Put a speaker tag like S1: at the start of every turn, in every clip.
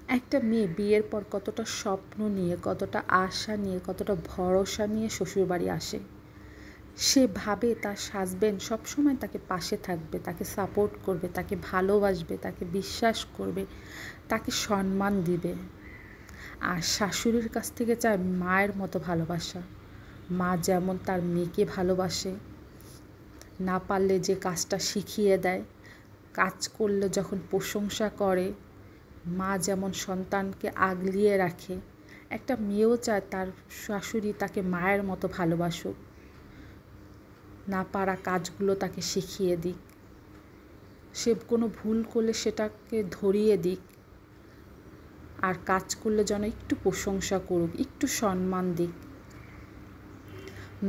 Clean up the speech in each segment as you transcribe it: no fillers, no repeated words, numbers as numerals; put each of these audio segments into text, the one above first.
S1: একটা মেয়ে বিয়ের পর কতটা স্বপ্ন নিয়ে, কতটা আশা নিয়ে, কতটা ভরসা নিয়ে শ্বশুরবাড়ি আসে। সে ভাবে তার হাজবেন্ড সবসময় তাকে পাশে থাকবে, তাকে সাপোর্ট করবে, তাকে ভালোবাসবে, তাকে বিশ্বাস করবে, তাকে সম্মান দিবে। আর শাশুড়ির কাছ থেকে চায় মায়ের মতো ভালোবাসা। মা যেমন তার মেয়েকে ভালোবাসে, না পারলে যে কাজটা শিখিয়ে দেয়, কাজ করলে যখন প্রশংসা করে, মা যেমন সন্তানকে আগলিয়ে রাখে, একটা মেয়েও চায় তার শাশুড়ি তাকে মায়ের মতো ভালোবাসুক, না পারা কাজগুলো তাকে শিখিয়ে দিক, সে কোনো ভুল করলে সেটাকে ধরিয়ে দিক, আর কাজ করলে যেন একটু প্রশংসা করুক, একটু সম্মান দিক।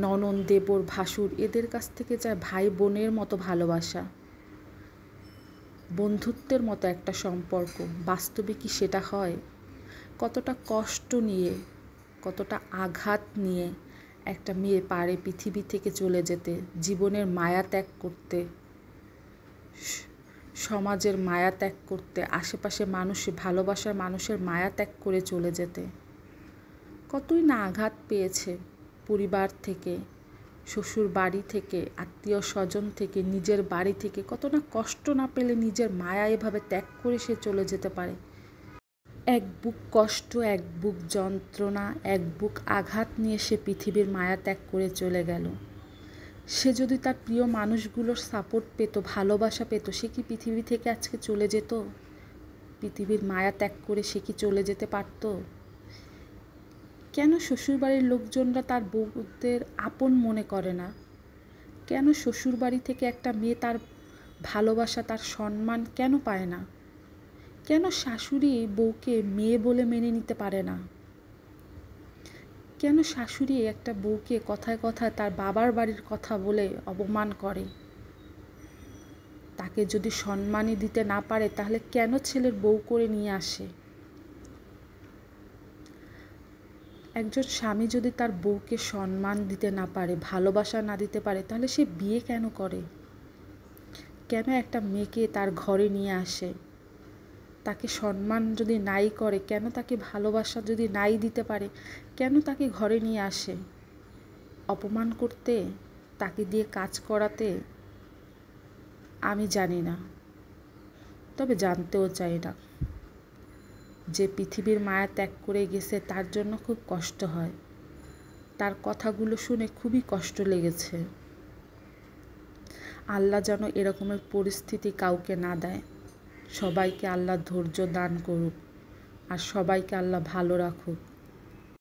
S1: ননদ, দেবর, ভাসুর এদের কাছ থেকে চায় ভাই বোনের মতো ভালোবাসা, বন্ধুত্বের মতো একটা সম্পর্ক। বাস্তবে কি সেটা হয়? কতটা কষ্ট নিয়ে, কতটা আঘাত নিয়ে একটা মেয়ে পারে পৃথিবী থেকে চলে যেতে, জীবনের মায়া ত্যাগ করতে, সমাজের মায়া ত্যাগ করতে, আশেপাশে মানুষের ভালোবাসার মানুষের মায়া ত্যাগ করে চলে যেতে। কতই না আঘাত পেয়েছে পরিবার থেকে, শ্বশুর বাড়ি থেকে, আত্মীয় স্বজন থেকে, নিজের বাড়ি থেকে। কত না কষ্ট না পেলে নিজের মায়া এভাবে ত্যাগ করে সে চলে যেতে পারে। এক বুক কষ্ট, এক বুক যন্ত্রণা, এক বুক আঘাত নিয়ে সে পৃথিবীর মায়া ত্যাগ করে চলে গেল। সে যদি তার প্রিয় মানুষগুলোর সাপোর্ট পেত, ভালোবাসা পেত, সে কি পৃথিবী থেকে আজকে চলে যেত? পৃথিবীর মায়া ত্যাগ করে সে কি চলে যেতে পারত? কেন শ্বশুরবাড়ির লোকজনরা তার বউদের আপন মনে করে না? কেন শ্বশুরবাড়ি থেকে একটা মেয়ে তার ভালোবাসা, তার সম্মান কেন পায় না? কেন শাশুড়ি বউকে মেয়ে বলে মেনে নিতে পারে না? কেন শাশুড়ি একটা বউকে কথায় কথায় তার বাবার বাড়ির কথা বলে অপমান করে? তাকে যদি সম্মানই দিতে না পারে, তাহলে কেন ছেলের বউ করে নিয়ে আসে? একজন স্বামী যদি তার বউকে সম্মান দিতে না পারে, ভালোবাসা না দিতে পারে, তাহলে সে বিয়ে কেন করে? কেন একটা মেয়েকে তার ঘরে নিয়ে আসে? তাকে সম্মান যদি নাই করে, কেন তাকে ভালোবাসা যদি নাই দিতে পারে, কেন তাকে ঘরে নিয়ে আসে? অপমান করতে, তাকে দিয়ে কাজ করাতে? আমি জানি না, তবে জানতেও চাই না। যে পৃথিবীর মায়া ত্যাগ করে গেছে তার জন্য খুব কষ্ট হয়। তার কথাগুলো শুনে খুবই কষ্ট লেগেছে। আল্লাহ যেন এরকমের পরিস্থিতি কাউকে না দেয়। সবাইকে আল্লাহ ধৈর্য দান করুক, আর সবাইকে আল্লাহ ভালো রাখুক।